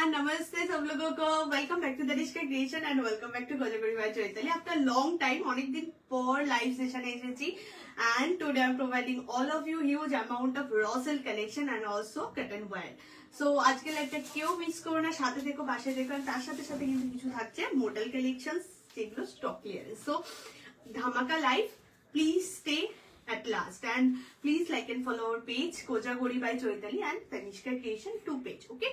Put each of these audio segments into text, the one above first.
नमस्ते सब लोगों को welcome back to Darishka creation and welcome back to Kojagori by Chaitali after long time অনেক দিন পর লাইভ সেশনে এসেছি and today I'm providing all of you huge amount of raw silk collection and also cotton wear so আজকে লাইভটা কেউ miss করো না সাথে থেকো পাশে থেকো আর তার সাথে সাথে কিন্তু কিছু থাকছে মডেল কালেকশনস যেগুলো স্টক ক্লিয়ারেন্স সো ধামাকা live please stay at last and please like and follow our page Kojagori by Choitali and Tanishka Creation 2 page okay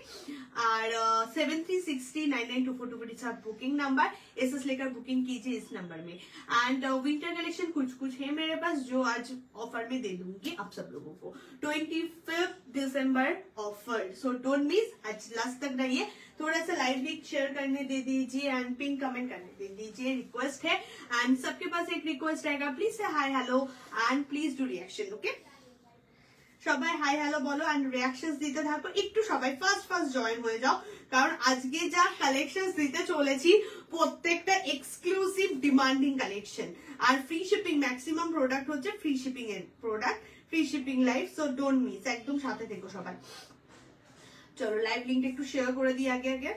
our 7360992424 is our booking number SS लेकर booking कीजिए इस number में and winter collection कुछ है मेरे पास जो आज offer में दे दूंगी आप सब लोगों को 25 दिसंबर ऑफर so don't miss आज लास्ट तक रहिए थोड़ा सा लाइव भी शेयर करने दे दीजिए एंड पिन कमेंट करने दे दीजिए रिक्वेस्ट है एंड सबके पास एक रिक्वेस्ट रहेगा प्लीज से hi hello and please do reaction okay সবাই হাই হ্যালো বলো এন্ড রিঅ্যাকশনস দিতে থাকো একটু সবাই ফার্স্ট জয়েন হয়ে যাও কারণ আজকে যা কালেকশনস দিতে চলেছি প্রত্যেকটা এক্সক্লুসিভ ডিমান্ডিং কালেকশন আর ফ্রি শিপিং ম্যাক্সিমাম প্রোডাক্ট হচ্ছে ফ্রি শিপিং এর product free shipping live so don't miss একদম সাথে থেকো সবাই चलो लाइव लिंक একটু শেয়ার করে দিই আগে আগে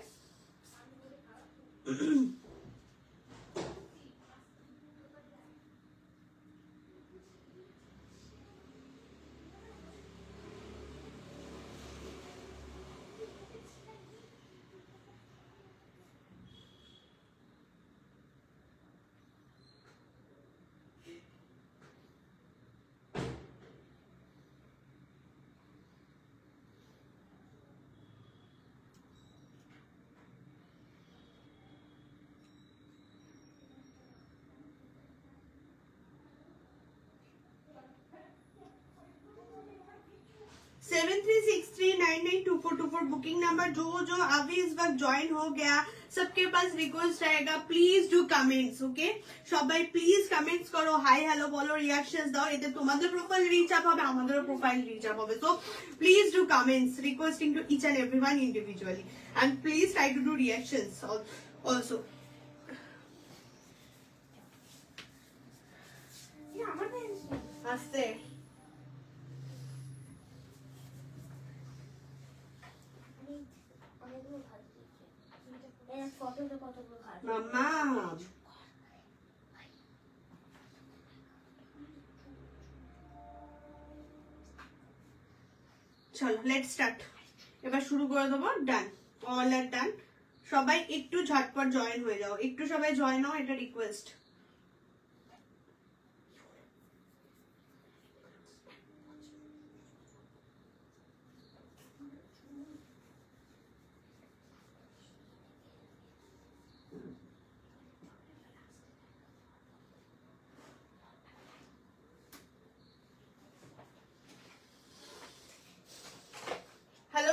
seven three six three nine nine two four booking number जो अभी इस वक्त ज्वाइन हो गया सबके पास रिक्वेस्ट रहेगा प्लीज डू कमेंट्स ओके সবাই প্লিজ কমেন্টস করো হাই হ্যালো বলো রিঅ্যাকশনস দাও এতে তোমাদের প্রোফাইল রিচ আপ হবে আমাদেরও প্রোফাইল রিচ আপ হবে so please do comments requesting to each and everyone individually and please try to do reactions also আস্তে মাম্মা চলো লেটস স্টার্ট এবার শুরু করে দেবো ডান অল আর ডান সবাই একটু ঝটপট জয়েন হয়ে যাও একটু সবাই জয়েন হও এটা রিকোয়েস্ট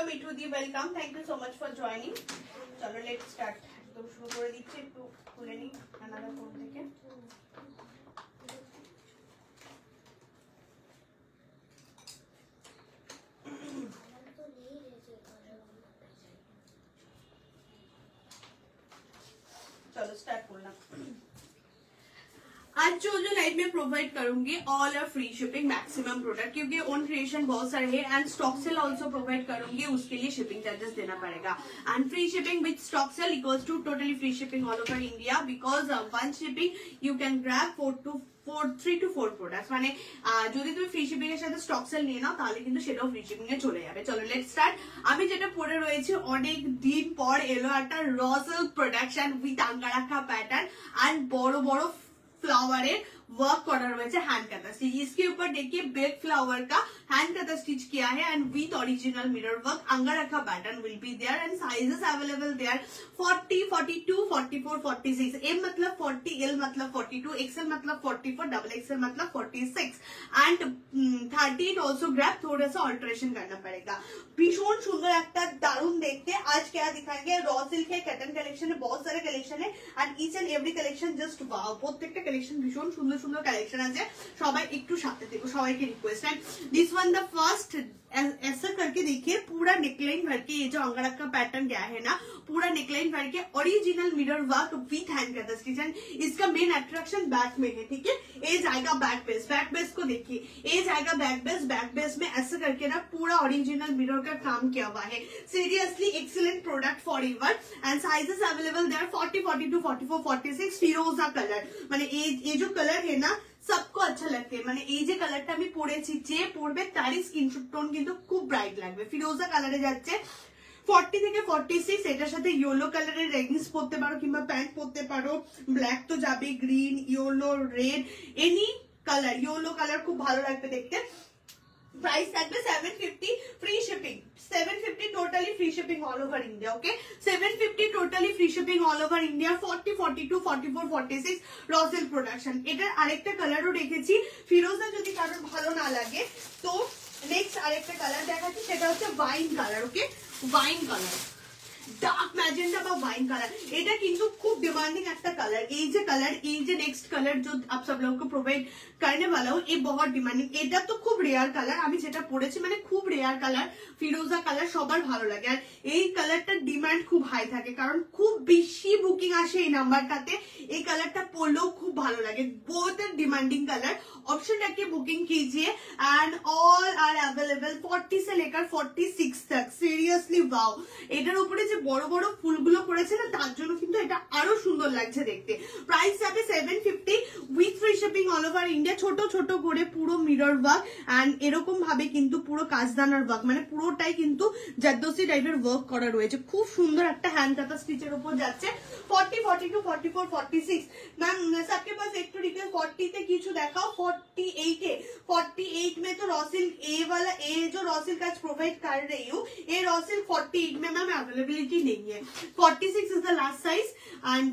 মিঠুদি welcome thank you so much for joining চলো লেটস স্টার্ট একদম শুরু করে দিচ্ছি একটু খুলে নিই আলাদা ফোন থেকে चलो स्टार्ट करना आज जो लाइव में प्रोवाइड करूंगी all are free shipping maximum product क्योंकि ओन क्रिएशन बहुत सारे हैं and stock sale also provide करूंगी उसके लिए शिपिंग चार्जेस देना पड़ेगा and free shipping with stock sale equals to totally free shipping all over India because one shipping you can grab 3 to 4 products মানে যদি তুমি ফ্রি শিপিং এর সাথে স্টক সেল নিয়ে নাও তাহলে কিন্তু সেটাও ফ্রি শিপিং এ চলে যাবে চলো লেটস স্টার্ট আমি যেটা পরে রয়েছে অনেক দিন পর এলো একটা raw silk production with angrakha pattern and বড় বড় फ्लावर वर्क करा रहा है हैंड कथा स्टिच इसके ऊपर देखिए बेग फ्लावर का हैंड कथा स्टिच किया है and with original mirror work angrakha pattern will be there and sizes available there 40 42 44 46 M मतलब 40 एल मतलब 42 एक्सएल मतलब 44 डबल एक्सएल मतलब 46 एंड 30 ऑल्सो ग्रैब थोड़ा सा ऑल्टरेशन करना पड़ेगा भीषण सुंदर एक दारुण देखते आज क्या दिखाएंगे रॉ सिल्क है कटन कलेक्शन है बहुत सारे कलेक्शन है and each and every collection just wow প্রত্যেকটা কালেকশন ভীষণ সুন্দর সুন্দর কালেকশন আছে সবাই একটু সাথে থেকো সবাইকে request and this one the first ऐसा करके देखिए पूरा नेकलाइन भर के ये जो अंगरख का पैटर्न गया है ना, पूरा नेकलाइन भर के original mirror work with hand का स्टिच। इसका मेन अट्रैक्शन बैक में है, ठीक है। ये जाएगा बैक बेस को देखिए, ये जाएगा बैक बेस में ऐसा करके ना पूरा ओरिजिनल मिरर का काम किया हुआ है। Seriously excellent product forever and sizes available there 40, 42, 44, 46 फिरोजा कलर। মানে ये जो कलर है ना सबको अच्छा लगते हैं, মানে এই যে কালারটা আমি পরেছি যে পরবে তারই স্কিন টোন কিন্তু খুব ব্রাইট লাগবে। ফিরোজা কালারে যাচ্ছে 40 থেকে 46। এটার সাথে ইয়েলো কালারের লেগিংস পরতে পারো কিংবা প্যান্ট পরতে পারো। ব্ল্যাক তো যাবে, green, yellow, red, any colour. Yellow colour খুব ভালো লাগবে দেখতে। प्राइस থাকবে 750 free shipping. 750 totally free shipping all over India. Okay 750 totally free shipping all over India. 40, 42, 44, 46 rustle production. এটার আরেকটা কালারও রেখেছি, ফিরোজা যদি কারোর ভালো না লাগে তো নেক্সট আরেকটা কালার দেখাচ্ছি, সেটা হচ্ছে ওয়াইন কালার। ওকে ওয়াইন কালার, ডার্ক ম্যাজেন্ডা বা वाइन कलर। এটা কিন্তু খুব ডিমান্ডিং একটা কালার। এই যে কালার, এই যে নেক্সট কালার जो आप सब लोगों को प्रोवाइड करने वाला हूँ, ये बहुत डिमांडिंग। এটা তো খুব রেয়ার কালার, আমি যেটা পরেছি মানে খুব রেয়ার কালার। ফিরোজা কালার সবার ভালো লাগে আর এই কালারটার ডিমান্ড খুব হাই থাকে কারণ খুব বেশি বুকিং আসে এই নাম্বারটাতে। এই কালারটা পরলেও খুব ভালো লাগে, बहुत डिमांडिंग कलर। ऑप्शन रख के बुकिंग कीजिए एंड ऑल आर अवेलेबल 40 से लेकर 46 तक। সিরিয়াসলি ওয়াও, এটার উপরে যে বড় বড় ফুলগুলো পড়েছে না তার জন্য কিন্তু এটা আরো সুন্দর লাগছে দেখতে। প্রাইস যাবে 750 with free shipping all over India. ছোট ছোট করে পুরো মিরর ওয়ার্ক এন্ড এরকম ভাবে কিন্তু পুরো কাজদানার ওয়ার্ক, মানে পুরোটাই কিন্তু জারদোসি টাইপের ওয়ার্ক করা রয়েছে। খুব সুন্দর একটা হ্যান্ড কাটা স্টিচের উপর যাচ্ছে। 40, 42, 44, 46। मैम सबके पास एक तो डिटेल 40 তে কিছু देखाओ। 48 में तो रॉसिल ए वाला, ए जो रॉसिल का प्रोवाइड कर रही हूँ, ये रॉसिल 48 में मैम अवेलेबिलिटी नहीं है। 46 is the last size and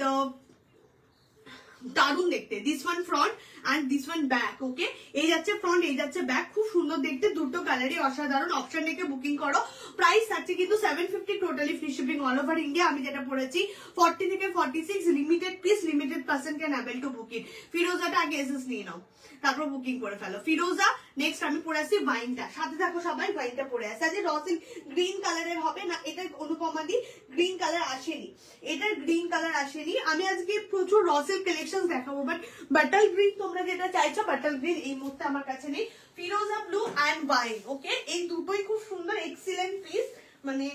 দারুন দেখতে। This one front and this one back. Okay এই যাচ্ছে ফ্রন্ট, এই যাচ্ছে ব্যাক, খুব সুন্দর দেখতে, দুটো কালারই অসাধারণ। অপশন রেখে বুকিং করো। প্রাইস আছে কিন্তু 750 totally free shipping all over India. আমি যেটা পড়েছি 40 থেকে 46 limited piece, limited person can able to booking. ফিরোজাটা আগে এসএস নিয়ে নাও, তারপর বুকিং করে ফেলো। ফিরোজা নেক্সট আমি পরে আসি ওয়াইনটা, সাথে থাকো সবাই। ওয়াইনটা পরে আসি আজ রসিল গ্রিন কালারের হবে না, এটা অনুপমাদি গ্রিন কালার আসেনি, এটার গ্রিন কালার আসেনি। আমি আজকে প্রচুর রসিল কালেকশন দেখাবো, বাট বাটল গ্রিন তোমরা যেটা চাইছো বাটল গ্রিন এই মুহূর্তে আমার কাছে নেই। ফিরোজা ব্লু এন্ড ওয়াইন। ওকে এই দুটোই খুব সুন্দর এক্সিলেंट পিস, মানে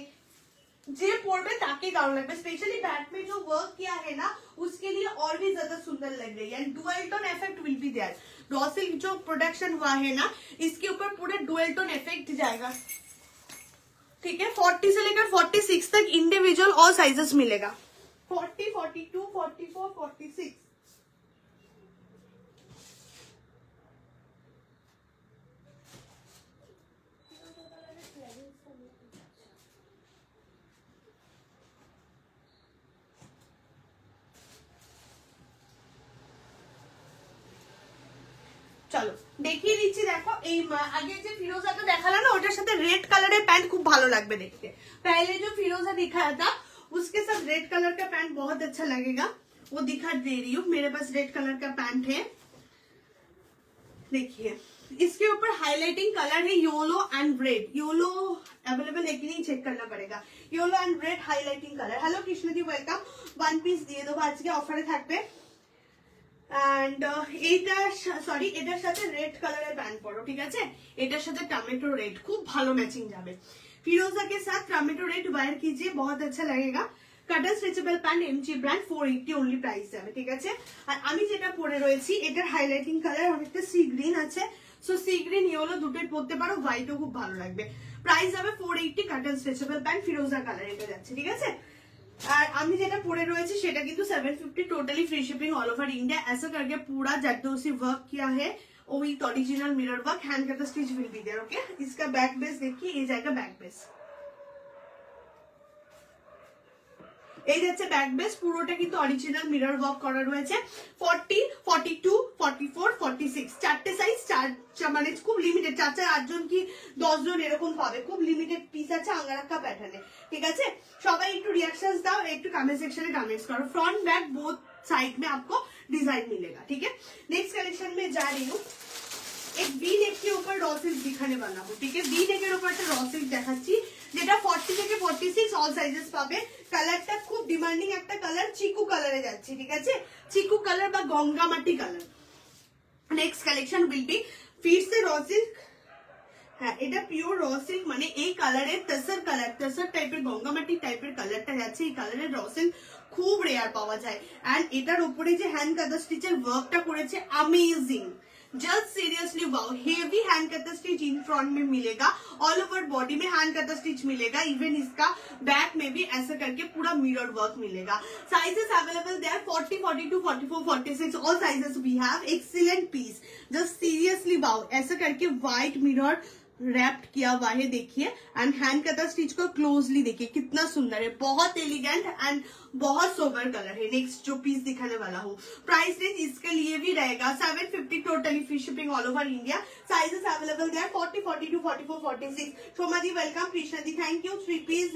जे पढ़े ताकि दारुण लगता है। स्पेशली बैक में जो वर्क किया है ना उसके लिए और भी ज्यादा सुंदर लग रही है and dual tone effect will be there. Raw silk जो प्रोडक्शन हुआ है ना इसके ऊपर पूरे डुअल टोन इफेक्ट जाएगा, ठीक है। 40 से लेकर 46 तक इंडिविजुअल और साइजेस मिलेगा। 40, 42, 44, 46। চলো দেখিয়ে দিচ্ছি। দেখো এই আগে যে ফিরোজাটা দেখালাম না ওটার সাথে रेड कलर पैंट खूब ভালো লাগবে দেখতে। पहले जो फिरोजा दिखाया था उसके साथ रेड कलर का पैंट बहुत अच्छा लगेगा, वो दिखा दे रही हूँ। मेरे पास रेड कलर का पैंट है, देखिए इसके ऊपर हाईलाइटिंग कलर है yellow and red. Yellow available है कि नहीं चेक करना पड़ेगा। Yellow and red highlighting colour. Hello कृष्णदी वेलकम। वन पीस दिए दो आज के ऑफारे থাকবে एंड सॉरी এটার সাথে রেড কালারের প্যান্ট পরো, ঠিক আছে। এটার সাথে টমেটো रेड খুব ভালো ম্যাচিং যাবে। फिरोजा के साथ टमेटो रेड वायर कीजिए, बहुत अच्छा लगेगा। Cotton stretchable pant MG brand 480 only price যাবে, ঠিক আছে। আর আমি যেটা পরে রয়েছি এটার হাইলাইটিং কালার অনেকটা সি গ্রিন আছে, সো সি গ্রিন ইয়েলো দুটোই পরতে পারো, হোয়াইটও খুব ভালো লাগবে। প্রাইস যাবে 480। कटन स्ट्रेचेबल पैंट फिरोजा कालार এটা যাচ্ছে, ঠিক আছে। और আমি যেটা পরে রয়েছে সেটা কিন্তু 750 totally free shipping all over India. ऐसा करके पूरा जरदोसी वर्क किया है with original mirror work, hand cut stitch will be there. Okay इसका बैक बेस देखिए, ये जाएगा बैक बेस, এই যাচ্ছে ব্যাক বেস, পুরোটা কিন্তু অরিজিনাল মিরর ওয়ার্ক করা রয়েছে। 40, 42, 44, 46 চারটে সাইজ, মানে খুব লিমিটেড, 4-4, 8 জন কি 10 জন এরকম পাবে, খুব লিমিটেড পিস আছে আঙ্গারাক্কা প্যাটার্নে, ঠিক আছে। সবাই একটু রিঅ্যাকশনস দাও, একটু কমেন্ট সেকশনে কমেंट्स करो। फ्रंट बैक बोथ साइड में आपको डिजाइन मिलेगा, ठीक है। नेक्स्ट कलेक्शन में जा रही हूँ। एक वी नेक के ऊपर रॉ सिल्क दिखाने वाला हूँ, ठीक है। वी नेकेर ऊपर একটা रॉ সিল্ক দেখাচ্ছি, যেটা 40 থেকে 46 অল সাইজেস পাবে। কালারটা খুব ডিমান্ডিং একটা কালার, চিকু কালারে যাচ্ছে, ঠিক আছে। চিকু কালার বা গঙ্গা মাটি colour. Next collection will be ফির সে রॉ সিল্ক। হ্যাঁ, এটা পিওর রॉ সিল্ক, মানে এই কালারের তসর কালার, তসর টাইপের গঙ্গামাটি টাইপের কালারটা যাচ্ছে। এই কালারের রॉ সিল্ক খুব রেয়ার পাওয়া যায়। এন্ড এটার উপরে যে হ্যান্ড কাটা স্টিচের ওয়ার্কটা করেছে, amazing, just seriously wow. Heavy hand kantha stitch in front में मिलेगा, ऑल ओवर बॉडी में हैंड कटा स्टिच मिलेगा, इवन इसका बैक में भी ऐसा करके पूरा मिरर वर्क मिलेगा। Sizes available there 40, 42, 44, 46 all sizes we have. Excellent piece, just seriously wow. ऐसा करके व्हाइट मिरर रैप्ड किया हुआ है, देखिए। एंड हैंड कटा स्टिच को क्लोजली देखिए, कितना सुंदर है, बहुत एलिगेंट एंड बहुत सोबर कलर है। नेक्स्ट जो पीस दिखाने वाला हूँ, प्राइस रेंज इसके लिए भी रहेगा 750, totally free shipping all over India. Sizes available there 40, 42, 44, 46। Soma ji welcome, Krishna ji thank you. 3 piece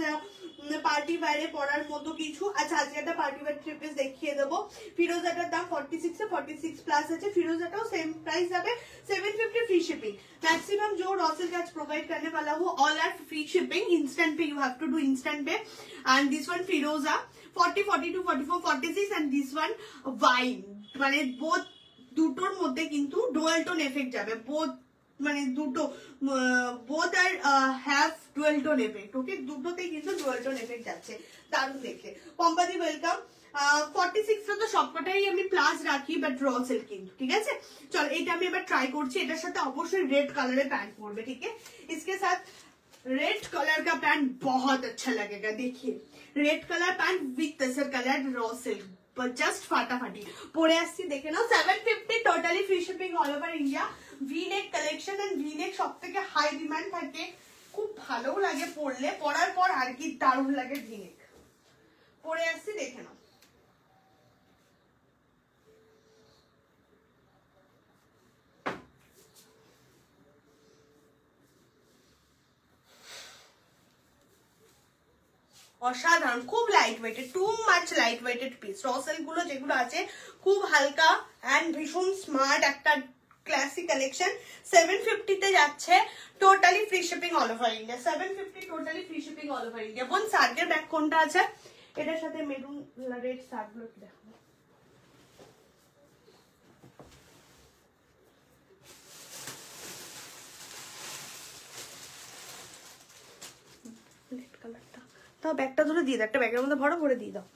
party বাইরে পরার মতো কিছু। আচ্ছা, আজকে একটা পার্টি ওয়্যার 3 পিস দেখিয়ে দেবো। ফিরোজাটার দাম 46 से 46 প্লাস আছে। ফিরোজাটাও সেম প্রাইস যাবে, 750 फ्री शिपिंग। मैक्सिमम जो रॉ सिल्क आज प्रोवाइड करने वाला हूँ, all are free shipping, instant pay, you have to do instant pay. And this one फिरोजा 40, 42, 44, 46 एंड दिस वन वाइन, মানে বোথ দুটোর মধ্যে কিন্তু ডুয়াল টোন এফেক্ট যাবে, বোথ মানে দুটো both are have dual tone effect, okay. দুটোতেই কিন্তু ডুয়াল টোন এফেক্ট যাচ্ছে, দারুণ দেখতে। পম্পাদি ওয়েলকাম। 46 তো সবকটাই আমি প্লাস রাখি, বাট র সিল্ক কিন্তু, ঠিক আছে। চল এটা আমি এবার ট্রাই করছি। এটার সাথে অবশ্যই রেড কালারের প্যান্ট পরবে, ठीक है। इसके साथ रेड कलर का पैंट बहुत अच्छा लगेगा, देखिए। Red colour pant with tussar colour raw silk, just फाटाफाटी পরে আসছি, দেখে নাও। 750 totally free shipping all over India. V neck collection, and V neck সবথেকে হাই ডিমান্ড থাকে, খুব ভালো লাগে পরলে, পরার পর আর কি দারুণ লাগে ভি নেক। পরে আসছি, দেখে নাও। অসাধারণ, খুব light weighted, too much light weighted piece. Raw silk গুলো যেগুলো আছে খুব হালকা এন্ড ভীষণ স্মার্ট একটা ক্লাসিক কালেকশন। 750 তে যাচ্ছে, totally free shipping all over India. 750 totally free shipping all over India. বোন সার্কের ব্যাক কোনটা আছে? এটার সাথে মেরুন রেড সার্ক গুলো দেখো। রেড কালারটা তাও ব্যাগটা ধরে দিয়ে দাও, একটা ব্যাগের মধ্যে ভরে দিয়ে দাও।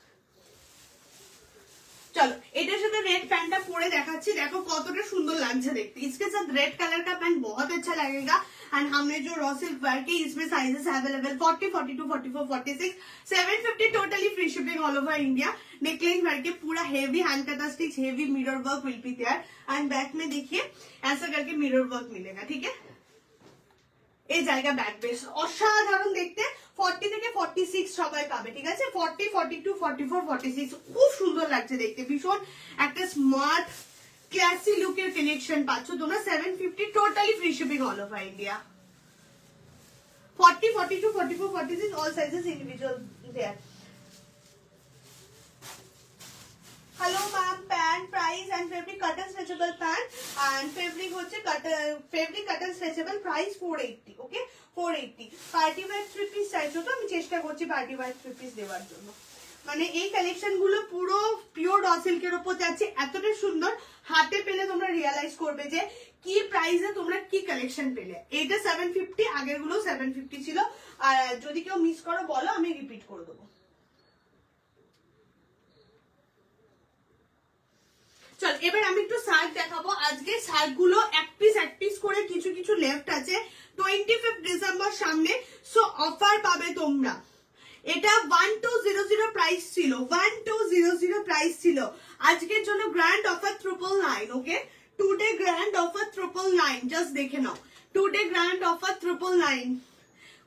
चलो এটার সাথে रेड पैंट পরে দেখাচ্ছি, দেখো কতটা সুন্দর লাগছে দেখতে। इसके साथ रेड कलर का पैंट बहुत अच्छा लगेगा। एंड हमने जो रॉ सिल्क वेयर के इसमें sizes available 40, 42, 44, 46, 750 totally free shipping all over India. Neckline where के पूरा heavy hand kantha stitch, heavy mirror work will be there. And back में देखिए ऐसा करके मिरर वर्क मिलेगा, ठीक है। এই জায়গা ব্যাক বেস অসাধারণ দেখতে। 40 থেকে 46 সবাই পাবে, ঠিক আছে। 40, 42, 44, 46 খুব সুন্দর লাগছে দেখতে, ভীষণ একটা স্মার্ট ক্লাসি লুকের কালেকশন পাচ্ছ তোমরা। 750 totally free shipping all over India. 40, 42, 44, 46 all sizes individual there. Hello ma'am, pant price and fabric cotton stretchable pant and fabric হচ্ছে फैब्रिक कटन स्ट्रेचेबल प्राइस 480, ওকে 480। পার্টি ওয়্যার 3 পিস চাইছো তো আমি চেষ্টা করছি পার্টি ওয়্যার 3 পিস দেওয়ার জন্য। মানে এই কালেকশন গুলো পুরো পিওর র সিল্কের উপর যাচ্ছে, এতটা সুন্দর হাতে পেলে তোমরা রিয়ালাইজ করবে যে কি প্রাইসে তোমরা কি কালেকশন পেলে। এটা 750, আগের গুলো 750 ছিল। আর যদি কেউ মিস করো বলো, আমি রিপিট করে দেবো। চল এবার আমি একটু শার্ট দেখাবো। আজকে শার্ট গুলো এক পিস করে কিছু কিছু লেফট আছে। 25 ডিসেম্বর সামনে, সো অফার পাবে তোমরা। এটা 1200 প্রাইস ছিল, 1200 প্রাইস ছিল। আজকের জন্য গ্র্যান্ড অফার 999, ওকে। টুডে গ্র্যান্ড অফার 999, জাস্ট দেখে নাও। টুডे ग्रैंड ऑफर 999,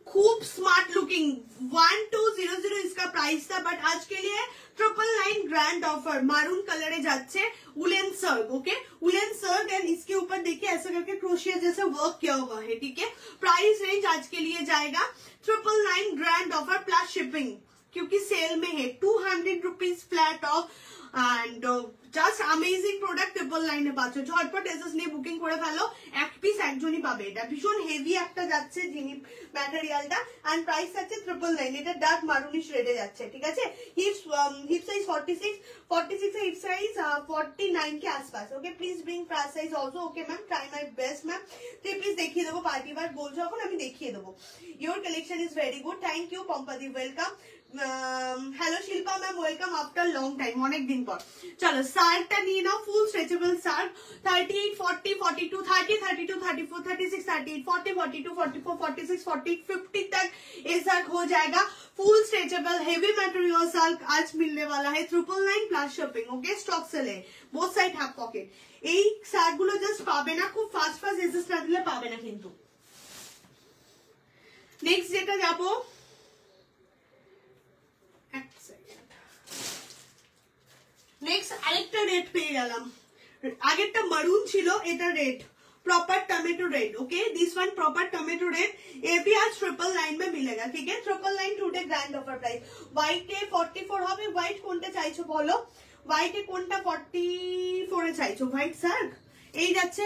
खूब स्मार्ट लुकिंग। 1200 इसका प्राइस था, बट आज के लिए 999 ग्रैंड ऑफर। मारून कलर जाच्छे, उलेन सर्ग, ओके उलेन सर्ग। एंड इसके ऊपर देखिए ऐसा करके क्रोशिया जैसे वर्क किया हुआ है, ठीक है। प्राइस रेंज आज के लिए जाएगा 999 ग्रैंड ऑफर प्लस शिपिंग, क्योंकि सेल में है। 200 rupees flat of and just amazing product 999 পাচ্ছ। ঝটপট এসএস নিয়ে বুকিং করে ফেলো, এক পিস একজনই পাবে। এটা ভীষণ হেভি একটা যাচ্ছে জিনিস ম্যাটেরিয়ালটা, অ্যান্ড প্রাইস আছে 999। এটা ডার্ক মারুনিশ রেডে যাচ্ছে, ঠিক আছে। হিপ সাইজ 46 है, हिप साइज 49 के आसपास। Okay, please bring front size also. Okay ma'am, try my best ma'am. तो प्लीज देखिए देवो, पार्टी बार बोल যখন আমি দেখিয়ে দেবো। Your collection is very good, thank you पंपादी, welcome. Hello Shilpa ma'am, welcome after long time, অনেক দিন পর। চলো শার্টটা নিয়ে নাও, ফুল স্ট্রেচেবল শার্ট 38, 40, 42, 30, 32, 34, 36, 38, 40, 42, 44, 46, 48, 50 तक ये सर्क हो जाएगा। फुल स्ट्रेचेबल हेवी मटेरियल सर्क आज मिलने वाला है 999 प्लस शिपिंग। ओके, स्टॉक से ले, बोथ साइड हाफ पॉकेट। এই শার্ট গুলো জাস্ট পাবে না, খুব ফাস্ট এসএস না দিলে পাবে না কিন্তু। নেক্সট যেটা যাবো, নেক্সট আরেকটা রেড পেয়ে গেলাম। আগেরটা মারুন ছিল, এটা red, proper tomato red. Okay, this one proper tomato red, ये भी आज 999 में मिलेगा, ठीक है। 999 today grand offer price. White A 44 হবে, व्हाइट কোনটা চাইছো বলো, व्हाइट এ কোনটা 44 এ চাইছো, व्हाइट সার্ক এই যাচ্ছে।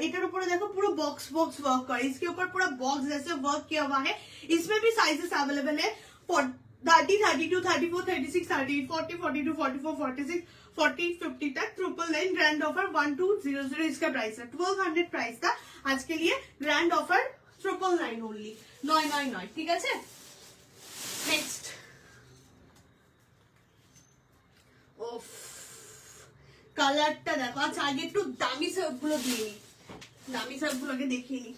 এটার উপরে দেখো পুরো বক্স वर्क করে, इसके ऊपर पूरा बॉक्स जैसे वर्क किया हुआ है। इसमें भी साइजेस अवेलेबल है 30, 32, 34, 36, 38, 40, 42, 44, 46, 40, 50 तक 999 ग्रैंड ऑफर 1200 इसका प्राइस है। 1200 प्राइस था आज के लिए, ग्रैंड ऑफर 999 ओनली, 999, ठीक है। नेक्स्ट ओफ কালারটা দেখো, আচ্ছা আগে একটু দামি সবগুলো দিয়ে নি, দামি সবগুলোকে দেখিয়ে নি।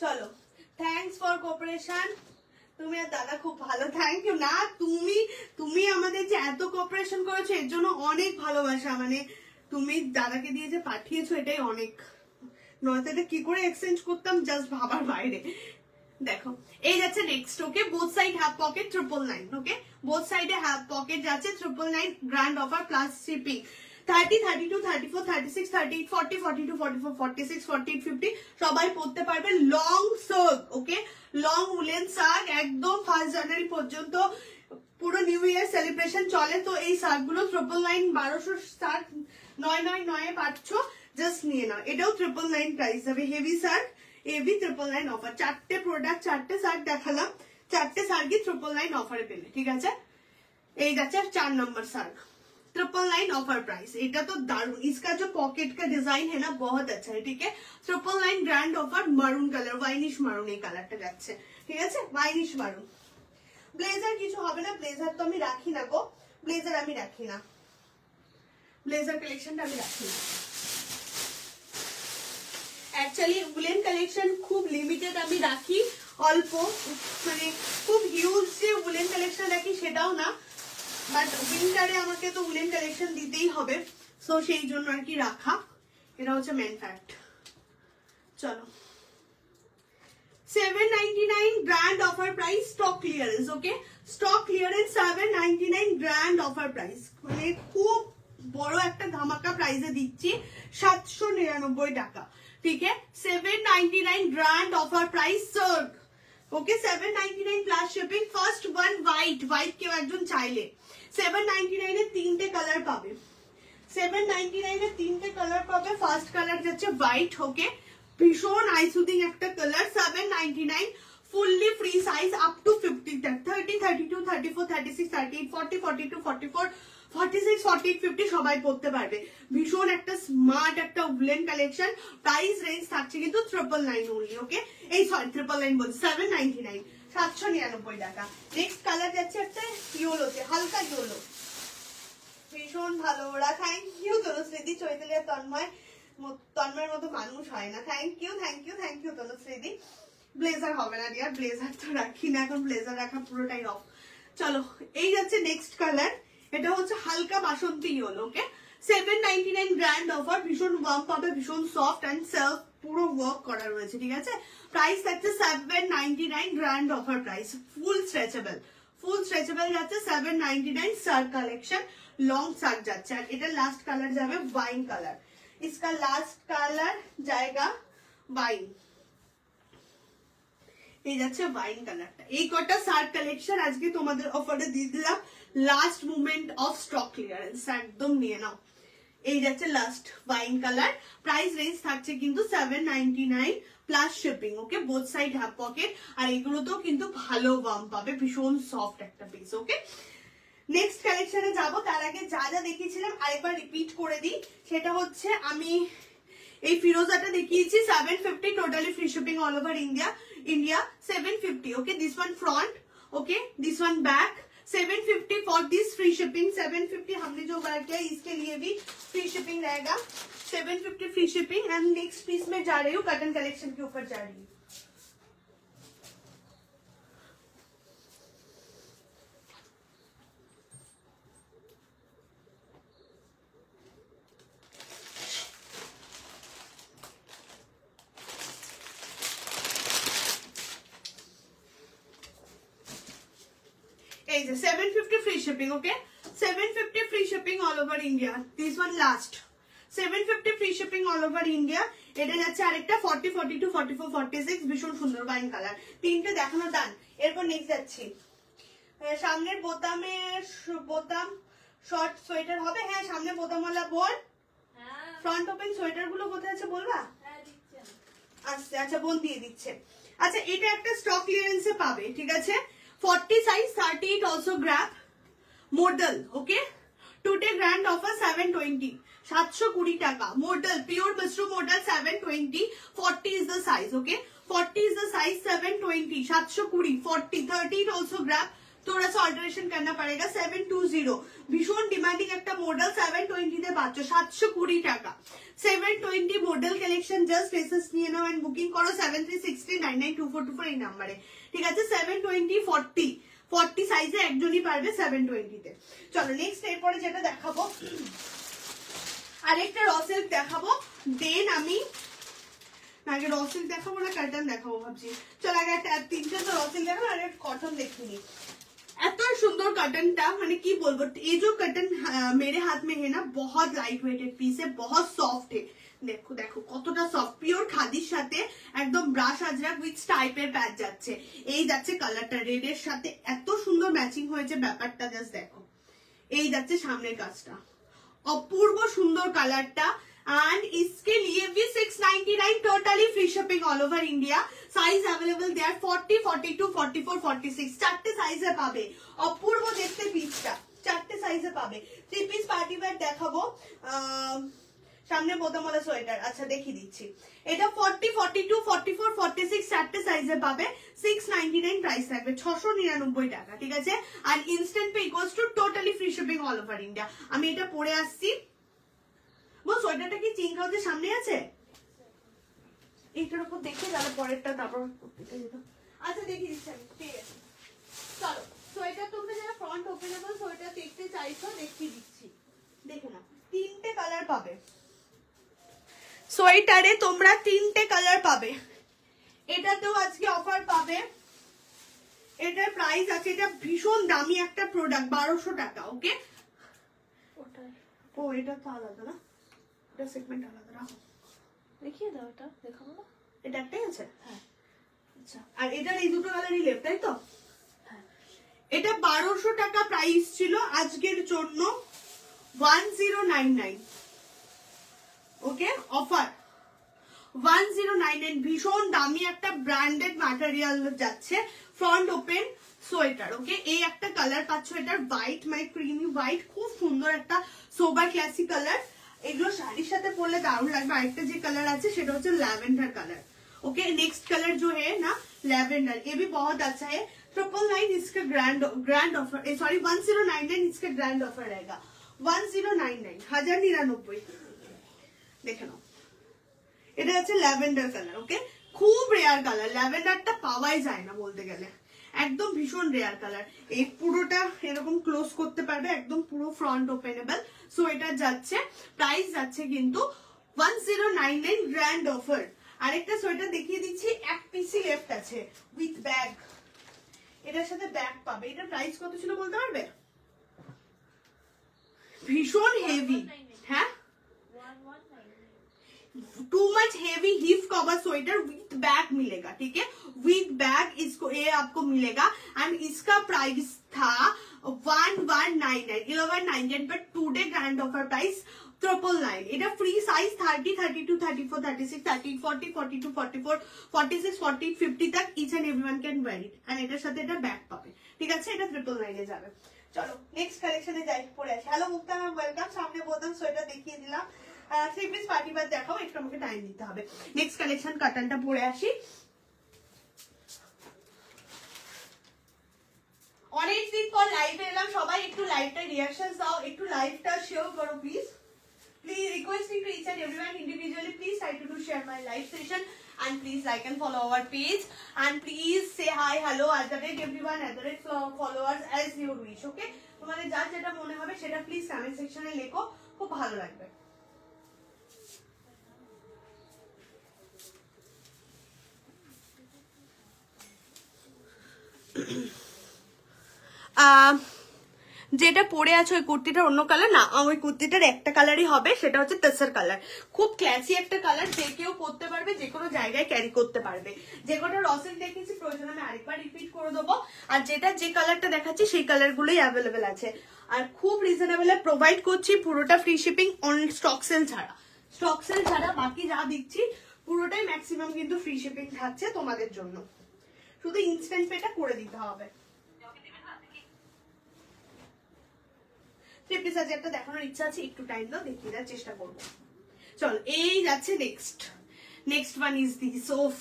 চলো, থ্যাঙ্কস ফর কোঅপারেশন। তুমি আর দাদা খুব ভালো, থ্যাংক ইউ। না তুমি আমাদের যে এত কোঅপারেশন করেছো এর জন্য অনেক ভালোবাসা, মানে তুমি দাদাকে দিয়ে যে পাঠিয়েছো এটাই অনেক, নয়তো এটা কি করে এক্সচেঞ্জ করতাম জাস্ট ভাবার বাইরে। দেখো এই যাচ্ছে নেক্সট। ওকে, বোথ সাইড হাফ পকেট 999। ওকে, বোথ সাইডে হাফ পকেট যাচ্ছে 999 গ্র্যান্ড অফার প্লাস শিপিং। 30, 32, 34, 36, 38, 40, 42, 44, 46, 48, 50 সবাই পড়তে পারবে। লং সার্ক, ওকে, লং উলেন সার্ক, একদম 1 জানুয়ারি পর্যন্ত পুরো নিউ ইয়ার সেলিব্রেশন চলে। তো এই সার্ক গুলো 999 1200 সার্ক 999 এ পাচ্ছ, জাস্ট নিয়ে নাও। এটাও 999 প্রাইস যাবে। হেভি সার্ক, এবি 999 অফার। 4টে প্রোডাক্ট, 4টে সার্ক দেখালাম, 4টে সার্কই 999 অফারে পেলে, ঠিক আছে। এই যাচ্ছে 4 নম্বর সার্ক 999 ऑफर प्राइस। এটা তো দারুন, इसका जो पॉकेट का डिजाइन है ना बहुत अच्छा है, ठीक है। 999 ग्रैंड ऑफर, মারুন কালার, ওয়াইনিশ মারুন এই কালারটা যাচ্ছে, ঠিক আছে, ওয়াইনিশ মারুন। ব্লেজার কিছু হবে না, ব্লেজার তো আমি রাখি না গো, ব্লেজার আমি রাখি না, ব্লেজার কালেকশনটা আমি রাখি না। অ্যাকচুয়ালি উলেন কালেকশন খুব লিমিটেড আমি রাখি, অল্প, মানে খুব হিউজ যে উলেন কালেকশন রাখি সেটাও না, বাট উইন্টারে আমাকে তো উলেন কালেকশন দিতেই হবে, সো সেই জন্য আর কি রাখা, এটা হচ্ছে মেন ফ্যাক্ট। চলো 799 grand offer price, stock clearance. Okay, stock clearance 799 grand offer price, মানে খুব বড় একটা ধামাকা প্রাইসে দিচ্ছি 799 টাকা, ঠিক है। 799 গ্র্যান্ড অফার প্রাইস সার্ক। ওকে, 799 plus shipping. First one white কেউ একজন চাইলে 799 এর 3টে কালার পাবে, 799 এর 3টে কালার পাবে। ফার্স্ট কালার যাচ্ছে হোয়াইট। ওকে, ভীষণ আইসুদিং একটা colour. 799 fully free size up to 50 तक, 30, 32, 34, 36, 38, 40, 42, 44, 46, 48, 50 সবাই পড়তে পারবে। ভীষণ একটা স্মার্ট একটা উলেন কালেকশন। প্রাইস রেঞ্জ থাকছে কিন্তু 999 ওনলি। ওকে, এই সরি 999 বলছি, 799, 799 টাকা। নেক্সট কালার যাচ্ছে একটা ইয়েলোতে, হালকা ইয়েলো, ভীষণ ভালো ওরা। থ্যাংক ইউ তনুশ্রীদি, চৈতালি আর তন্ময়ের মতো মানুষ হয় না। Thank you তনুশ্রীদি। ব্লেজার হবে না ডিয়ার, ব্লেজার তো রাখি না এখন, ব্লেজার রাখা পুরোটাই অফ। চলো এই যাচ্ছে নেক্সট কালার, এটা হচ্ছে হালকা বাসন্তী ইয়েলো। ওকে, 799 গ্র্যান্ড অফার, ভীষণ ওয়ার্ম পাবে, ভীষণ সফট অ্যান্ড সেলফ পুরো ওয়ার্ক করা রয়েছে, ঠিক আছে। প্রাইস থাকছে 799 গ্র্যান্ড অফার প্রাইস, ফুল স্ট্রেচেবল যাচ্ছে 799 সার্ক কালেকশন, লং সার্ক যাচ্ছে। আর এটা লাস্ট কালার যাবে वाइन कलर, इसका लास्ट कलर जाएगा वाइन। এই যাচ্ছে ওয়াইন কালারটা। এই কটা শার্ট কালেকশন আজকে তোমাদের অফারে দিয়ে দিলাম, last movement of stock clearance, একদম নিয়ে নাও। এই যাচ্ছে last wine colour, price range থাকছে কিন্তু 799 প্লাস শিপিং। ওকে, বোথ সাইড হাফ পকেট, আর এগুলোতেও কিন্তু ভালো ওয়ার্ম পাবে, ভীষণ সফট একটা পিস। ওকে, নেক্সট কালেকশনে যাবো, তার আগে যা যা দেখিয়েছিলাম আরেকবার রিপিট করে দিই। সেটা হচ্ছে আমি এই ফিরোজাটা দেখিয়েছি 750 totally free shipping all over India 750। Okay, this one front, okay this one back 750 for this free shipping. 750 हमने जो बाय किया इसके लिए भी फ्री शिपिंग रहेगा, 750 free shipping. And next piece में जा रही हूँ, कॉटन कलेक्शन के ऊपर जा रही हूँ। এই যে 750 free shipping, okay 750 free shipping all over India। this one last 750 free shipping all over India। এটা যাচ্ছে আরেকটা 40 42 44 46, ভীষণ সুন্দর ওয়াইন কালার, তিনটে দেখানো দান। এরপর নেক্সট যাচ্ছি, সামনের বোতাম শর্ট সোয়েটার হবে। হ্যাঁ, সামনে বোতামওয়ালা বোন, ফ্রন্ট ওপেন সোয়েটার গুলো কোথায় আছে বলবা? আচ্ছা আচ্ছা, বোন দিয়ে দিচ্ছে। আচ্ছা, এটা একটা স্টক ক্লিয়ারেন্সে পাবে, ঠিক আছে। 40 size 38 also grab model। okay, today grand offer 720, 720 টাকা model, pure mushroom model 720, 40 is the size। okay, 40 is the size 720, 720 40 38 also grab, थोड़ा सा अल्टरेशन करना पड़ेगा। 720 भीषण डिमांडिंग একটা মডেল 720 তে পাচ্ছ 720 টাকা। 720 মডেল কালেকশন, জাস্ট এসএস নিয়ে নাও এন্ড বুকিং করো 7360992424 এই নম্বরে, ঠিক আছে। 720 40 সাইজে একজনই পারবে 720 তে। চলো নেক্সট, এরপরে যেটা দেখাবো আরেকটা র সিল্ক দেখাবো, দেন আমি আগে র সিল্ক দেখাবো না কাটন দেখাবো ভাবছি। চলো আগে তিনটে তো র সিল্ক দেখাবো, আর একটা কটন দেখিনি। এত সুন্দর कटनটা, মানে কি বলবো, ये जो कटन मेरे हाथ में है ना, बहुत लाइट वेटेड पीस है, बहुत सॉफ्ट है। দেখো দেখো কতটা সফট, পিওর খাদির সাথে একদম ব্রাশ আজরাক উইথ টাইপের প্যাচ যাচ্ছে। এই যাচ্ছে কালারটা রেড এর সাথে, এত সুন্দর ম্যাচিং হয়েছে ব্যাপারটা, জাস্ট দেখো। এই যাচ্ছে সামনের কাজটা, অপূর্ব সুন্দর কালারটা। एंड इसके लिए भी 699 totally free shipping all over India. Size available there 40 42 44 46, চারটে সাইজে পাবে। অপূর্ব দেখতে পিসটা, চারটে সাইজে পাবে। থ্রি পিস পার্টি ওয়্যার দেখাবো, সামনে বোতামওয়ালা সোয়েটার। আচ্ছা দেখিয়ে দিচ্ছি, এটা 40 42 44 46 চারটে সাইজে পাবে। 699 প্রাইস থাকবে, 699 টাকা, ঠিক আছে। আর instant pay equals to totally free shipping all over India. আমি এটা পরে আসছি, वो সোয়েটারটা কি চিং হাউসের সামনে আছে? এইটার উপর দেখে তাহলে পরেরটা তারপর করতে যেত। আচ্ছা দেখিয়ে দিচ্ছি আমি, ঠিক আছে। চলো, সোয়েটার তোমরা যারা ফ্রন্ট ওপেনেবল সোয়েটার দেখতে চাইছো দেখিয়ে দিচ্ছি, দেখে না। তিনটে কালার পাবে সোয়েটারে, তোমরা তিনটে কালার পাবে। এটাতেও আজকে অফার পাবে। এটার প্রাইস আছে, এটা ভীষণ দামি একটা প্রোডাক্ট, 1200 টাকা। ওকে, ও এটা তো আলাদা না, এটা সেগমেন্ট আলাদা, রাখো দেখিয়ে দাও। এটা দেখাবো না, এটা একটাই আছে। হ্যাঁ আচ্ছা, আর এটার এই দুটো কালারই লেফট, তাই তো? হ্যাঁ, এটা 1200 টাকা প্রাইস ছিল, আজকের জন্য 1099। ওকে, অফার 1099, ভীষণ দামি একটা ব্র্যান্ডেড ম্যাটেরিয়াল যাচ্ছে, ফ্রন্ট ওপেন সোয়েটার। ওকে, এই একটা কালার পাচ্ছ, এটার হোয়াইট, মানে ক্রিমি হোয়াইট, খুব সুন্দর একটা সোবার ক্লাসিক কালার। এগুলো শাড়ির साथे পরলে দারুণ লাগবে। আরেকটা যে কালার আছে সেটা হচ্ছে lavender colour. Okay, next colour जो है ना लैवेंडर, ये भी बहुत अच्छा है। 999 इसका ग्रैंड ऑफर, सॉरी 1099 इसका ग्रैंड ऑफर रहेगा। 1099 1099 দেখে নাও। এটা হচ্ছে ল্যাভেন্ডার কালার। ওকে, খুব রেয়ার কালার, ল্যাভেন্ডারটা পাওয়াই যায় না বলতে গেলে, একদম ভীষণ রেয়ার কালার। এই পুরোটা এরকম ক্লোজ করতে পারবে, একদম পুরো ফ্রন্ট ওপেনেবল। সো এটা যাচ্ছে, প্রাইস যাচ্ছে কিন্তু 1099 গ্র্যান্ড অফার। আরেকটা সোয়েটার দেখিয়ে দিচ্ছি, এক পিসি লেফট আছে উইথ ব্যাগ, এটার সাথে ব্যাগ পাবে। এটার প্রাইস কত ছিল বলতে পারবে? ভীষণ হেভি। হ্যাঁ, too much heavy hip cover sweater with bag मिलेगा, ठीक है, विथ बैग इसको ये आपको मिलेगा। एंड इसका प्राइस था 1199 but today grand offer price 999। এটা ফ্রি সাইজ 30, 32, 34, 36, 38, 40, 42, 44, 46, 40, 50 तक each and everyone can wear it. And এটার সাথে এটা ব্যাগ পাবে, ঠিক আছে, এটা 999 এ যাবে। চলো নেক্সট কালেকশনে যাই, পরে আসি। হ্যালো মুক্তা ম্যাম, ওয়েলকাম। সামনে বোতাম সোয়েটার দেখিয়ে দিলাম, 3 পিস পার্টি বার দেখাও, একটু আমাকে টাইম দিতে হবে। নেক্সট কালেকশন কাটানটা পরে আসি। অনেকদিন পর লাইভে এলাম, সবাই একটু লাইভটা রিঅ্যাকশন দাও, একটু লাইভটা শেয়ার করো please. Please requesting to each and everyone individually, please try to share my live session and please like and follow our page and please say hi, hello, at the rate everyone, at the rate followers as you wish, okay? তোমাদের যার যেটা মনে হবে সেটা please comment সেকশনে লেখো, খুব ভালো লাগবে। যেটা পরে আছে ওই কুর্তিটার অন্য কালার না, ওই কুর্তিটার একটা কালারই হবে, সেটা হচ্ছে তসর কালার। খুব ক্লাসি একটা কালার, যে কেউ পরতে পারবে, যে কোনো জায়গায় ক্যারি করতে পারবে। যে কটা রসেল দেখেছি প্রয়োজন আমি আরেকবার রিপিট করে দেবো। আর যেটা যে কালারটা দেখাচ্ছি সেই কালার গুলোই অ্যাভেলেবেল আছে। আর খুব রিজনেবল প্রোভাইড করছি, পুরোটা free shipping on stock sell ছাড়া। স্টক সেল ছাড়া বাকি যা দিচ্ছি পুরোটাই ম্যাক্সিমাম কিন্তু ফ্রি শিপিং থাকছে তোমাদের জন্য, শুধু ইনস্ট্যান্ট পেটা করে দিতে হবে। একটা দেখানোর ইচ্ছা আছে, একটু টাইম দাও, দেখিয়ে দেওয়ার চেষ্টা করবো। চল এই যাচ্ছে নেক্সট ওয়ান ইজ দিস। ওফ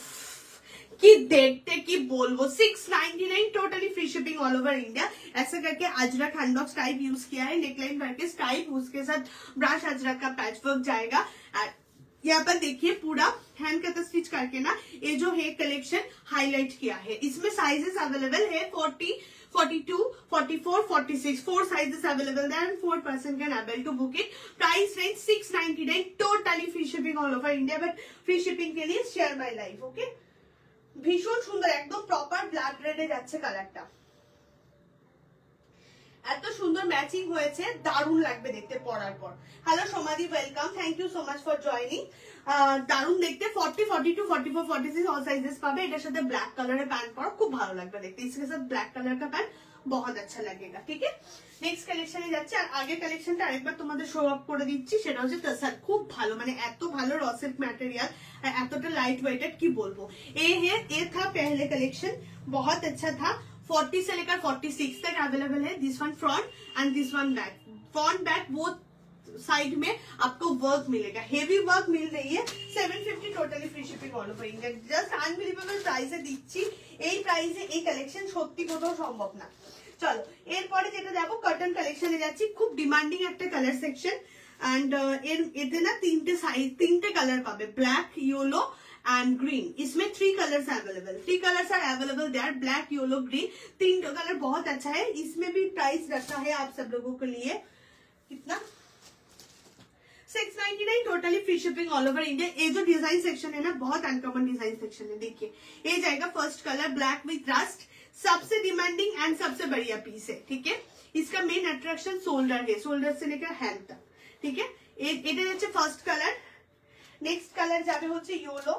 কি देखते কি বলবো, 699 totally free shipping all over India. ऐसा करके अजरक हैंडबॉक्स टाइप यूज किया है, नेकलाइन वर्क टाइप, उसके साथ ब्रश अजरक का पैच वर्क जाएगा। यहाँ पर देखिए पूरा हैंड का स्टिच करके ना ये जो है कलेक्शन हाईलाइट किया है। इसमें साइजेस अवेलेबल है 40, 42, 44, 46, 4 sizes available there and 4 person can able to book it. Price range 699, totally free shipping all over India, but free shipping के लिए share my life, okay? ভীষণ সুন্দর, একদম প্রপার ব্লাড রেডে যাচ্ছে কালারটা, এত সুন্দর ম্যাচিং হয়েছে, দারুণ লাগবে দেখতে পরার পর। হ্যালো সোমাদি, welcome, thank you so much for joining. দারুণ দেখতে, 40, 42, 44, 46 অল সাইজেস পাবে। এটার সাথে ব্ল্যাক কালারের প্যান্ট পরো, খুব ভালো লাগবে দেখতে। इसके साथ ब्लैक कलर का पैंट बहुत अच्छा लगेगा, ठीक है। নেক্সট কালেকশনে যাচ্ছে, আর আগে কালেকশনটা আরেকবার তোমাদের শো আপ করে দিচ্ছি, সেটা হচ্ছে তসর। খুব ভালো, মানে এত ভালো র সিল্ক ম্যাটেরিয়াল, এতটা লাইট ওয়েটেড কি বলবো। ये था पहले कलेक्शन, बहुत अच्छा था। 40 से लेकर 46 तक अवेलेबल है। This one front end this one back. Front back both side में आपको वर्क मिलेगा, हेवी वर्क मिल रही है। 750 totally free shipping all over India. Just unbelievable প্রাইসে দিচ্ছি, এই প্রাইসে এই কালেকশন সত্যি কোথাও সম্ভব না। চলো এরপরে যেটা দেখো, কটন কালেকশনে যাচ্ছি, খুব ডিমান্ডিং একটা কালার সেকশন। এন্ড এতে না তিনটে কালার পাবে, ব্ল্যাক, ইয়েলো and green। इसमें 3 colours available, 3 colours are available there, black, yellow, green, 3 colour बहुत अच्छा है। इसमें भी प्राइस रखा है आप सब लोगों के लिए, कितना 699 totally free shipping all over India. ये जो डिजाइन सेक्शन है ना, बहुत अनकॉमन डिजाइन सेक्शन है। देखिए ये जाएगा first colour black with rust, सबसे डिमांडिंग एंड सबसे बढ़िया पीस है, ठीक है। इसका मेन अट्रैक्शन शोल्डर है, शोल्डर से लेकर हैंड तक, ठीक है। এটা হচ্ছে ফার্স্ট কালার। নেক্সট কালার যাবে হচ্ছে ইয়েলো।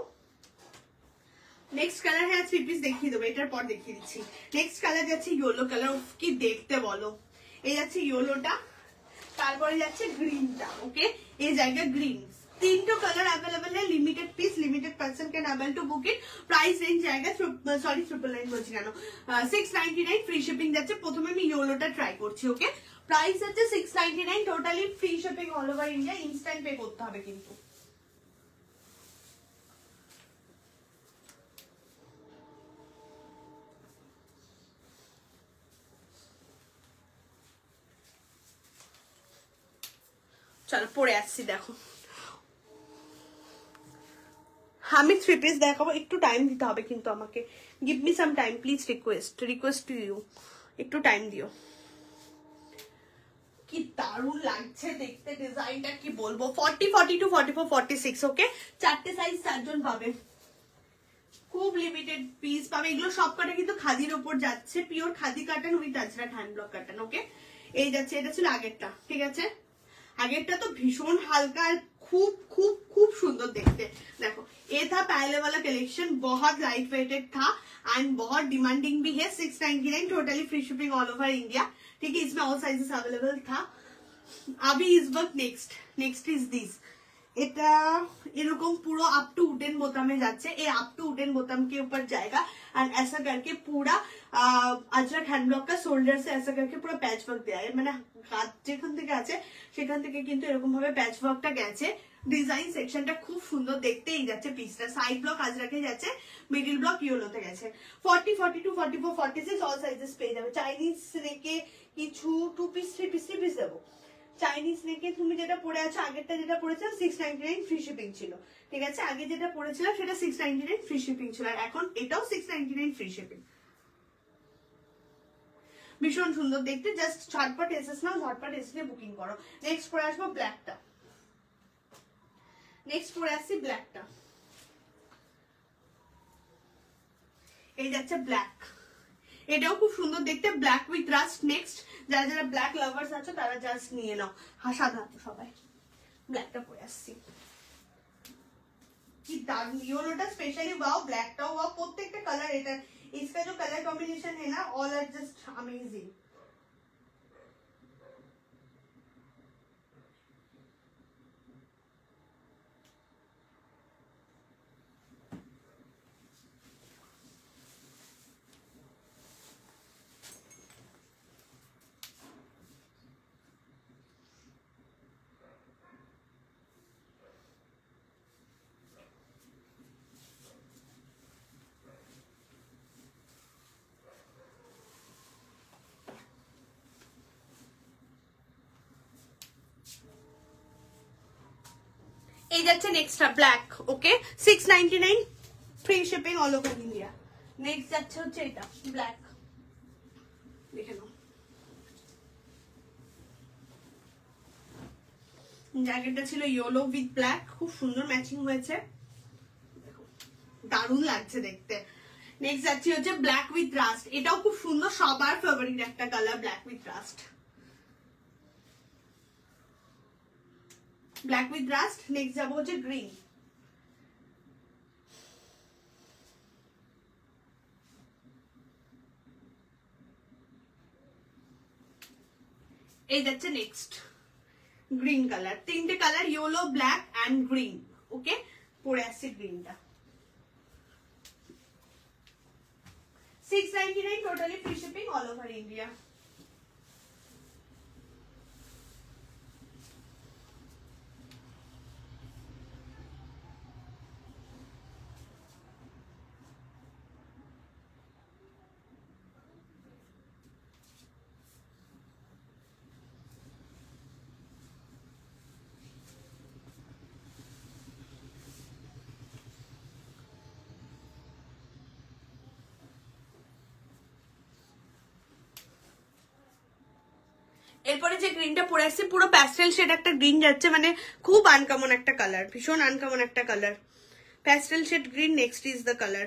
নেক্সট কালার হ্যাঁ 3 পিস দেখিয়ে দেবো, এটার পর দেখিয়ে দিচ্ছি। নেক্সট কালার যাচ্ছে ইয়েলো কালার, কি দেখতে বলো। এই যাচ্ছে ইয়েলোটা, তারপরে যাচ্ছে গ্রিনটা, ওকে। এই জায়গা গ্রিন, तीनों कलर अवेलेबल है। Limited piece, limited person can able to book it. Price range जाएगा सॉरी 999 বলছি কেন, 699 फ्री शिपिंग যাচ্ছে। প্রথমে আমি ইয়েলোটা ট্রাই করছি, ওকে। প্রাইস হচ্ছে 699 totally free shipping all over India. Instant pay করতে হবে কিন্তু। চল পরে আসছি, দেখো আমি 3 পিস দেখাবো, একটু টাইম দিতে হবে কিন্তু আমাকে। Give me some time please, request to you, একটু টাইম দিও। কি দারুণ লাগছে দেখতে ডিজাইনটা, কি বলবো। 40, 42, 44, 46, ওকে। চারটে সাইজ 4 জন পাবে, খুব লিমিটেড পিস পাবে। এগুলো সবকটা কিন্তু খাদির উপর যাচ্ছে, pure khadi cotton with ajrak hand block cotton, okay. এই যাচ্ছে, এটা ছিল আগেরটা, ঠিক আছে। আগেরটা তো ভীষণ হালকা আর खूब खूब खूब सुंदर देखते। देखो ये था पहले वाला कलेक्शन, बहुत लाइट वेटेड था एंड बहुत डिमांडिंग भी है। 699 totally free shipping all over India. ठीक है, इसमें ऑल साइजेस अवेलेबल था। अभी इस वक्त नेक्स्ट इज दिस, এটা এরকম পুরো আপ টু উডেন বোতামে যাচ্ছে। এই আপ টু উডেন बोताम के ऊपर जाएगा एंड ऐसा करके पूरा अजरक हैंड ब्लॉक का शोल्डर से ऐसा करके पूरा पैच वर्क দেয়া है। মানে হাত যেখান থেকে আছে সেখান থেকে কিন্তু এরকম ভাবে প্যাচ ওয়ার্কটা গেছে। ডিজাইন সেকশনটা খুব সুন্দর দেখতেই যাচ্ছে। পিসটা সাইড ব্লক আজরাকে যাচ্ছে, মিডল ব্লক ইয়েলোতে গেছে। 40, 42, 44, 46 অল সাইজেস পেয়ে যাবে। চাইনিজ রেখে কিছু 2 পিস 3 পিস দেবো। চাইনিজ নেকে তুমি যেটা পরে আছো, আগেরটা যেটা পরেছিলাম 699 ফ্রি শিপিং ছিল। ঠিক আছে, আগে যেটা পরেছিলাম সেটা 699 ফ্রি শিপিং ছিল, আর এখন এটাও 699 ফ্রি শিপিং। ভীষণ সুন্দর দেখতে। জাস্ট ঝটপট এসএস নাও, ঝটপট এসে বুকিং করো। নেক্সট পরে আসবো ব্ল্যাকটা। নেক্সট পরে আসছি ব্ল্যাকটা। এই যাচ্ছে ব্ল্যাক, এটাও খুব সুন্দর দেখতে, ব্ল্যাক উইথ রাস্ট। নেক্সট যারা যারা ব্ল্যাক লাভার্স আছো তারা জাস্ট নিয়ে নাও। হ্যাঁ, সাধারণত সবাই ব্ল্যাকটা পরে আসছি। কি দারুণ ইয়েলোটা স্পেশালি ওয়াও, ব্ল্যাকটাও ওয়াও, প্রত্যেকটা কালার এটা इसका जो कलर कॉम्बिनेशन है ना, ऑल आर जस्ट अमेजिंग। এই যাচ্ছে নেক্সটটা ব্ল্যাক। ওকে, 699 free shipping all over India. Next যাচ্ছে হচ্ছে এটা ব্ল্যাক, দেখে নাও। জ্যাকেটটা ছিল ইয়েলো উইথ ব্ল্যাক, খুব সুন্দর ম্যাচিং হয়েছে, দারুণ লাগছে দেখতে। নেক্সট যাচ্ছে হচ্ছে ব্ল্যাক উইথ রাস্ট, এটাও খুব সুন্দর, সবার ফেভারিট একটা colour black with rust. Black with rust. Next যাবো হচ্ছে গ্রিন। এই যাচ্ছে নেক্সট গ্রিন কালার। তিনটে colour, yellow, black and green. Okay, পরে আসছে গ্রিনটা। 699 totally free shipping all over India. এরপরে যে গ্রিনটা পরে আসছে পুরো প্যাস্টেল শেড একটা গ্রিন যাচ্ছে, মানে খুব আনকমন একটা কালার, ভীষণ আনকমন একটা colour, pastel shade green. Next is the colour.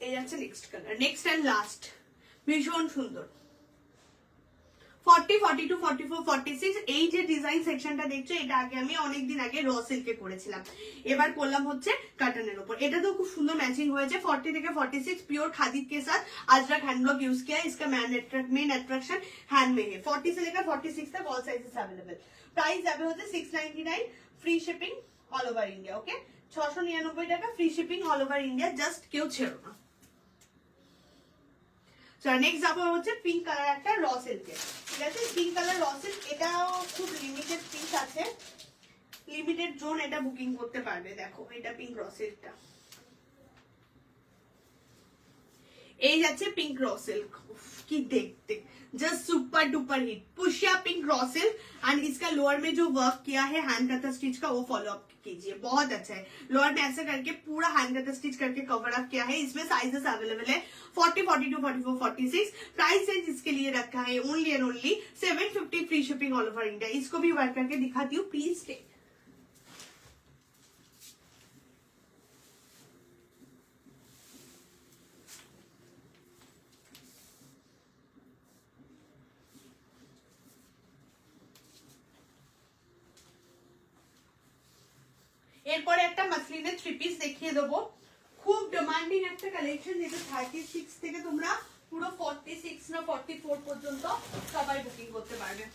এই যাচ্ছে next colour, next and last, ভীষণ সুন্দর। 40, 42, 44, 46 এই যে ডিজাইন সেকশনটা দেখছো, এটা আগে আমি অনেকদিন আগে র সিল্কে করেছিলাম, এবার করলাম হচ্ছে কাটনের উপর। এটা তো খুব সুন্দর ম্যাচিং হয়েছে। 40 থেকে 46 प्योर खादी के साथ अजरक हैंड ब्लॉक यूज किया है। इसका मेन अट्रैक्शन हैंड में है। 40 से लेकर 46 तक ऑल साइजेस अवेलेबल। प्राइस যাবে হচ্ছে 699 free shipping all over India. Okay, 699 টাকা free shipping all over India. Just কেউ ছেড়ো না। নেক্সট যাবো হচ্ছে পিঙ্ক কালার একটা র সিল্কে। ঠিক আছে, পিঙ্ক কালার র সিল্ক, এটাও খুব লিমিটেড পিস আছে, লিমিটেড জোন এটা বুকিং করতে পারবে। দেখো এটা পিঙ্ক র সিল্কটা, এই যাচ্ছে পিঙ্ক র सिल्क। की देखते just super duper hit fuchsia pink raw silk and इसका लोअर में जो वर्क किया है हैंड कटर स्टिच का वो फॉलो अप कीजिए, बहुत अच्छा है। लोअर में ऐसा करके पूरा हैंड कटर स्टिच करके कवर अप किया है। इसमें साइजेस अवेलेबल है 40, 42, 44, 46। प्राइस रेंज इसके लिए रखा है only and only 750 free shipping all over India. इसको भी वर्क करके दिखाती हूँ, प्लीज टेक। এরপরে একটা মাসলিনের 3 পিস দেখিয়ে দেবো, খুব ডিমান্ডিং একটা কালেকশন, যেটা 36 থেকে তোমরা পুরো 46 না 44 পর্যন্ত সবাই বুকিং করতে পারবে।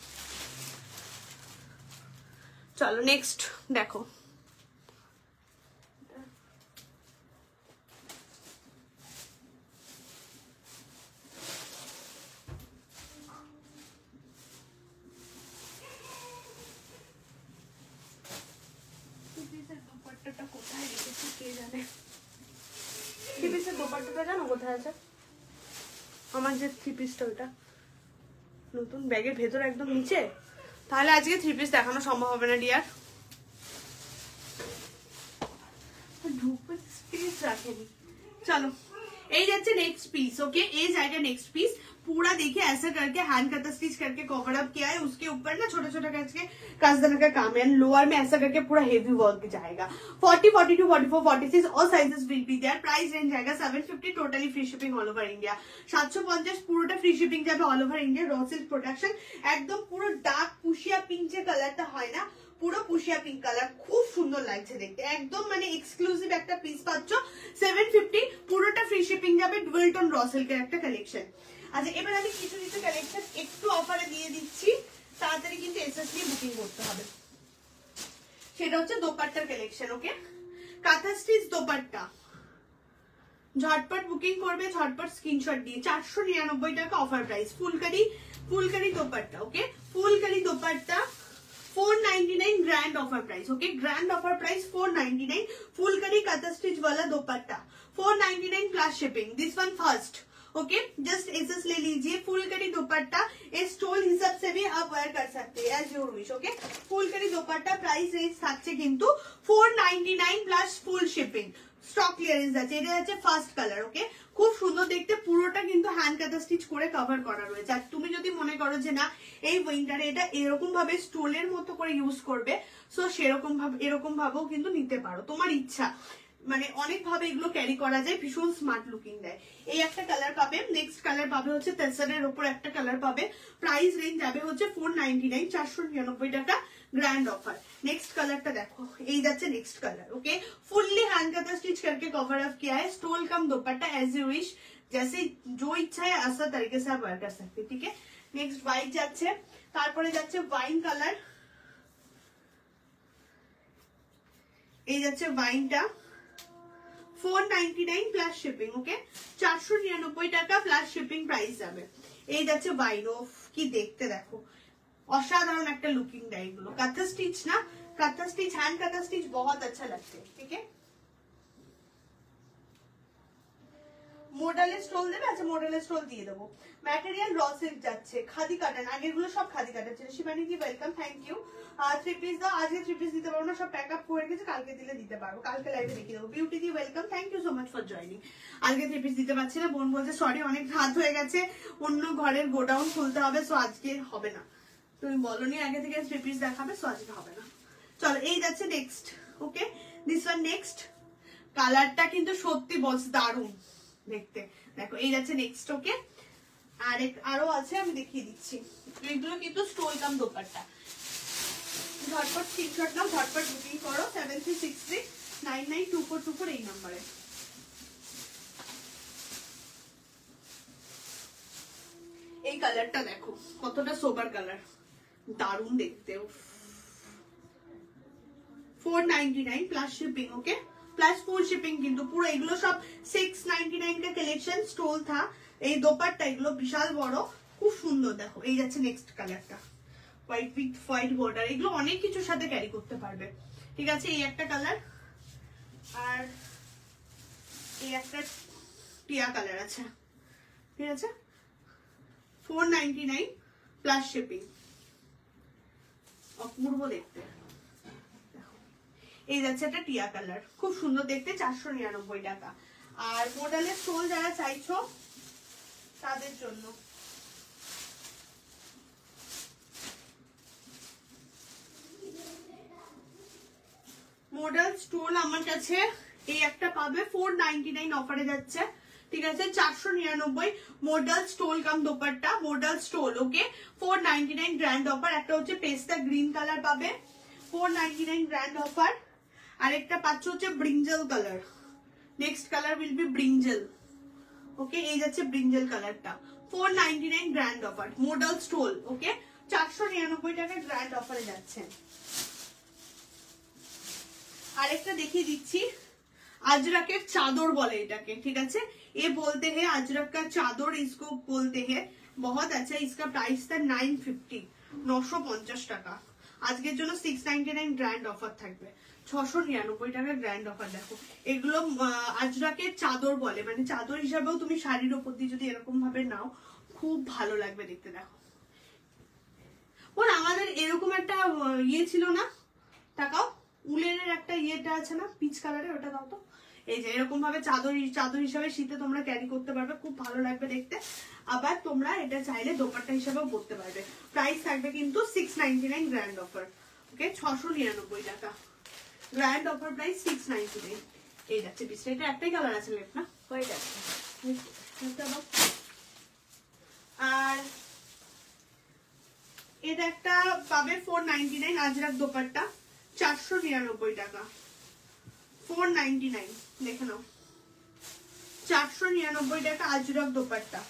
চলো নেক্সট দেখো, দোপাট্টাটা কোথায় রেখেছি কে জানে, থ্রি পিসের দোপাট্টাটা জানো কোথায় আছে? আমার যে থ্রি পিসটা ওটা নতুন ব্যাগের ভেতর একদম নিচে, তাহলে আজকে থ্রি পিস দেখানো সম্ভব হবে না ডিয়ার, स्पेस रखेगी। चलो ये जाচ্ছে नेक्स्ट पीस। ओके ये जाएगा नेक्स्ट पीस, पूरा देखिए ऐसा करके हैंड कटर स्टिच करके कवर अप किया है, उसके ऊपर ना छोटा छोटा करके कसदाना का काम है, लोअर में ऐसा करके पूरा हेवी वर्क जाएगा। 40, 42, 44, 46 और sizes will be there. Price range जाएगा 750, totally free shipping all over India. 750 পুরোটা ফ্রি শিপিং যাবে all over India. Raw silk production, একদম পুরো ডার্ক পুশিয়া পিঙ্ক যে কালারটা হয় না, পুরো পুশিয়া পিঙ্ক কালার, খুব সুন্দর লাগছে দেখতে, একদম মানে এক্সক্লুসিভ একটা পিস পাচ্ছ। 750 পুরোটা ফ্রি শিপিং যাবে। ডুয়েল টোন র সিল্কের একটা কালেকশন। আচ্ছা এবার আমি কিছু কিছু কালেকশন একটু অফারে দিয়ে দিচ্ছি, তাড়াতাড়ি কিন্তু এসএস নিয়ে বুকিং করতে হবে। সেটা হচ্ছে দোপাট্টার কালেকশন। ওকে কাঁথা স্টিচ দোপাট্টা, ঝটপট বুকিং করবে, ঝটপট স্ক্রিনশট দিয়ে। 499 টাকা offer price. Phulkari dupatta. Okay phulkari dupatta 499 grand offer price. Okay grand offer price 499। Phulkari kantha stitch वाला dupatta 499 plus shipping. This one first. Okay just SS ले लीजिए। फुलकरी दोपट्टा इस स्टोल हिसाब से भी आप वेयर कर सकते हैं as your wish. Okay phulkari dupatta price range থাকছে কিন্তু 499 plus full shipping. Stock clearance আছে, এটা হচ্ছে ফার্স্ট কালার। ওকে খুব সুন্দর দেখতে, পুরোটা কিন্তু হ্যান্ড কাটা স্টিচ করে কভার করা রয়েছে। আর তুমি যদি মনে করো যে না এই উইন্টারে এটা এরকম ভাবে স্টোলের মতো করে ইউজ করবে, সো সেরকম ভাবে এরকম ভাবেও কিন্তু নিতে পারো, তোমার ইচ্ছা। মানে অনেক ভাবে এগুলো ক্যারি করা যায়, ভীষণ স্মার্ট লুকিং দেয়। এই একটা কালার পাবে, নেক্সট কালার পাবে হচ্ছে তেসারের উপর একটা কালার পাবে। প্রাইস রেঞ্জ যাবে হচ্ছে 499, 499 টাকা ग्रैंड ऑफर। नेक्स्ट कलर का देखो, ये जाচ্ছে next colour. Okay fully hand kantha stitch करके कवर अप किया है। Stole cum dupatta as you wish, जैसे जो इच्छा है ऐसा तरीके से आप वेयर कर सकते हैं। ठीक है नेक्स्ट व्हाइट যাচ্ছে, তারপরে যাচ্ছে ওয়াইন কালার, এই যাচ্ছে ওয়াইনটা 499 প্লাস শিপিং। ওকে 499 টাকা প্লাস শিপিং প্রাইস যাবে। এই যাচ্ছে ওয়াইন, অফ কি দেখতে দেখো, অসাধারণ একটা লুকিং দেয় এগুলো। কাঁথা স্টিচ না, কাঁথা স্টিচ हैंड কাঁথা স্টিচ बहुत अच्छा लगता है। ठीक है মডেলের স্টোল দেবে, আচ্ছা মডেলের স্টোল দিয়ে দেবো। ম্যাটেরিয়াল র সিল্ক যাচ্ছে, খাদি কাটান, আগেরগুলো সব খাদি কাটান ছিল। Shivani ji welcome, thank you. Three piece দাও, আজকে থ্রি পিস দিতে পারবো না, সব প্যাক আপ করে গেছে, কালকে দিলে দিতে পারবো, কালকে লাইভে দেখিয়ে দেবো। Beauty ji welcome, thank you so much for joining. আজকে থ্রি পিস দিতে পারছি না, বোন বলছে সরি অনেক রাত হয়ে গেছে, অন্য ঘরের গোডাউন খুলতে হবে, সো আজকে হবে না। তুমি বলনি আগে থেকে থ্রি পিস দেখাবে, সো আজকে হবে না। চলো এই যাচ্ছে next. Okay this one next, কালারটা কিন্তু সত্যি বস দারুণ দেখতে, দেখো এই যাচ্ছে নেক্সট। ওকে আরো আছে আমি দেখিয়ে দিচ্ছি, এগুলো কিন্তু স্টোল কাম দোপাট্টা। ঝটপট স্ক্রিনশট নাও, ঝটপট বুকিং করো 7363992424 এই নম্বরে। এই কালারটা দেখো কতটা সোবার কালার, দারুণ দেখতে। 499 প্লাস শিপিং। ওকে प्लस फुल शिपिंग কিন্তু পুরো এগুলো সব 699 का कलेक्शन स्टोल था। এই দোপাট্টা এগুলো বিশাল বড়, খুব সুন্দর দেখো। এই যাচ্ছে নেক্সট কালারটা, হোয়াইট উইথ হোয়াইট বর্ডার, এগুলো অনেক কিছুর সাথে ক্যারি করতে পারবে। ঠিক আছে এই একটা কালার, আর এই একটা টিয়া কালার আছে। ঠিক আছে 499 প্লাস শিপিং, অপূর্ব দেখতে। এই যাচ্ছে একটা টিয়া কালার, খুব সুন্দর দেখতে, 499 টাকা। আর মডেলের স্টোল যারা চাইছো তাদের জন্য মডেল স্টোল আমার কাছে এই একটা পাবে 499 অফারে যাচ্ছে। ঠিক আছে 499 মডেল স্টোল কাম dupatta, model stole. Okay 499 grand offer. একটা হচ্ছে পেস্তা গ্রিন কালার পাবে 499 গ্র্যান্ড অফার। আরেকটা পাচ্ছ হচ্ছে brinjal colour, next colour will be brinjal. Okay, এই যাচ্ছে ব্রিঞ্জল কালারটা, 499 grand offer, model stole. Okay, 499 টাকা গ্র্যান্ড অফারে যাচ্ছে। আরেকটা দেখিয়ে দিচ্ছি, अजरकेर चादर बोले एटाके, ठीक है। ये बोलते हैं अजरक का चादर, इसको बोलते हैं। बहुत अच्छा, इसका प्राइस था 950, 950 টাকা। আজকের জন্য 699 গ্র্যান্ড অফার থাকবে, 699 টাকা গ্র্যান্ড অফার। দেখো এগুলো আজরাকের চাদর বলে, মানে চাদর হিসাবেও তুমি শাড়ির উপর দিয়ে যদি এরকম ভাবে নাও খুব ভালো লাগবে দেখতে। দেখো ওর আমাদের এরকম একটা ইয়ে ছিল না, তাকাও উলেনের একটা ইয়েটা আছে না পিচ কালারের, ওটা দাও তো। এই যে এরকম ভাবে চাদর হিসাবে শীতে তোমরা ক্যারি করতে পারবে, খুব ভালো লাগবে দেখতে। আবার তোমরা এটা চাইলে দোপাট্টা হিসাবেও পরতে পারবে। প্রাইস থাকবে কিন্তু 699 গ্র্যান্ড অফার। ওকে, 699 টাকা গ্র্যান্ড অফার, প্রাইস 699। এই যাচ্ছে পিসটা, এটা একটাই কালার আছে লেফট না, হয়ে যাচ্ছে। আর এটা একটা পাবে 499 আজরাক দোপাট্টা, 499 টাকা, 499 দেখে নাও, 499 টাকা আজরাক দোপাট্টা,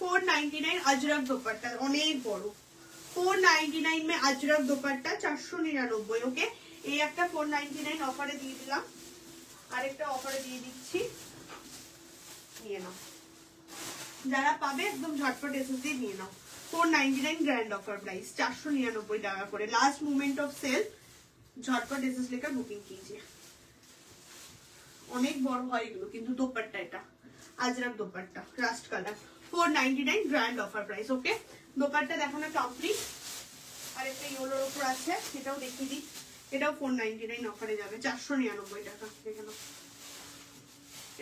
499 আজরাক দোপাট্টা, অনেক বড়। 499 में আজরাক দোপাট্টা 499। ওকে, এই একটা 499 অফারে দিয়ে দিলাম, আরেকটা অফারে দিয়ে দিচ্ছি, নিয়ে নাও। যারা পাবে একদম ঝটপট এসএস দিয়ে নিয়ে নাও। 499 গ্র্যান্ড অফার প্রাইস, 499 টাকা করে। लास्ट मोमेंट ऑफ सेल, ঝটপট এসএস लेकर बुकिंग कीजिए। অনেক বড় হয় এগুলো কিন্তু দোপাট্টা, এটা ajrak dupatta, rust colour, 499 grand offer price. Okay, dupatta দেখানো কমপ্লিট। আর একটা ইয়েলোর উপর আছে, সেটাও দেখিয়ে দিই, এটাও 499 অফারে যাবে, 499 টাকা। দেখে নাও,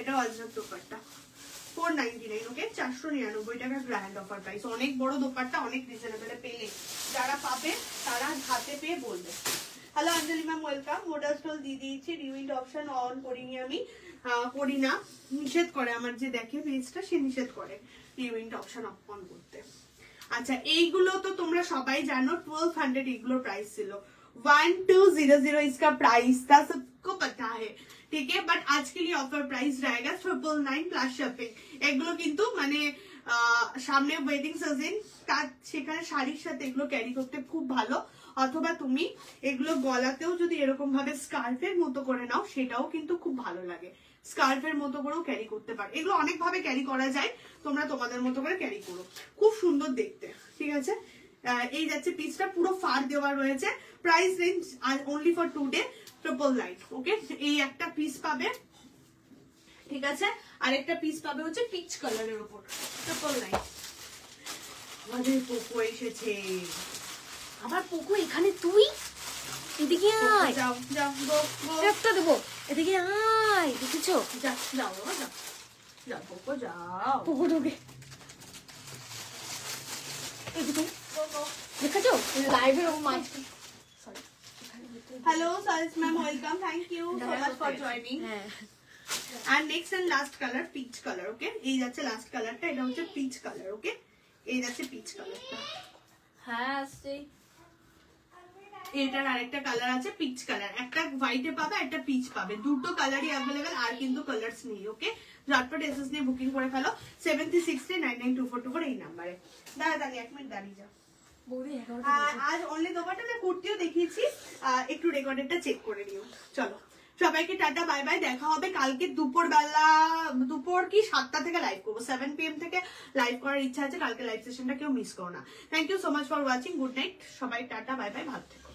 এটাও আজরাক দোপাট্টা, 499। ওকে, 499 টাকা গ্র্যান্ড অফার প্রাইস। অনেক বড় দোপাট্টা, অনেক রিজনেবলে পেলে যারা পাবে তারা হাতে পেয়ে বলবে। হ্যালো অঞ্জলি ম্যাম, ওয়েলকাম। মোডাল স্টল দিয়ে দিয়েছি, রিউইন্ড অপশন অন করিনি আমি, করি না, নিষেধ করে আমার যে দেখে পেজটা, সে নিষেধ করে রিউইন্ড অপশন অন করতে। আচ্ছা, এইগুলো তো তোমরা সবাই জানো, 1200 এগুলোর প্রাইস ছিল, 1200 इसका प्राइस था, सबको पता है, ठीक है। बट आज के लिए ऑफर प्राइस रहेगा 999 प्लस शिपिंग। এগুলো কিন্তু মানে সামনে ওয়েডিং সিজন, তার সেখানে শাড়ির সাথে এগুলো ক্যারি করতে খুব ভালো। অথবা তুমি এগুলো গলাতেও যদি এরকম ভাবে স্কার্ফের মতো করে নাও, সেটাও কিন্তু খুব ভালো লাগে, স্কার্ফের মতো করেও ক্যারি করতে পারো। এগুলো অনেক ভাবে ক্যারি করা যায়, তোমরা তোমাদের মতো করে ক্যারি করো, খুব সুন্দর দেখতে, ঠিক আছে। এই যাচ্ছে পিসটা, পুরো ফার দেওয়া রয়েছে। Price range only for today 999। ওকে, এই একটা পিস পাবে, ঠিক আছে। আর একটা পিস পাবে হচ্ছে পিচ কালারের উপর, 999। আমাদের পোকো এসেছে, আবার পোকো এখানে, তুই এদিকে আয়, যাও যাও, গো গো, একটা দেবো, এদিকে আয়, দেখেছো? যাও যাও যাও যাও পোকো, যাও পোকো ঢোকে, এদিকে দেখেছো লাইভের ওরকম মাছ। হ্যালো সাইজ ma'am, welcome, thank you so much for joining. আর next and last colour peach colour. Okay, এই যাচ্ছে লাস্ট কালারটা, এটা হচ্ছে পিচ কালার। ওকে, এই যাচ্ছে পিচ কালারটা। হ্যাঁ, সেই এটার আরেকটা কালার আছে পিচ কালার, একটা হোয়াইটে পাবে, একটা পিচ পাবে, দুটো কালারই অ্যাভেলেবেল, আর কিন্তু কালারস নেই। ওকে, ঝটপট এসএস নিয়ে বুকিং করে ফেলো, 76399244 এই নাম্বারে। দাঁড়িয়ে 1 মিনিট দাঁড়িয়ে যাও। আজ অনলি দোপাট্টা না, কুর্তিও দেখিয়েছি, একটু রেকর্ডেরটা চেক করে নিও। চলো সবাইকে টাটা, বাই বাই, দেখা হবে কালকে দুপুরবেলা, দুপুর কি 7টা থেকে লাইভ করবো, 7 PM থেকে লাইভ করার ইচ্ছা আছে কালকে, লাইভ সেশনটা কেউ মিস করো না। Thank you so much for watching, good night সবাই, টাটা বাই বাই, ভালো থেকো।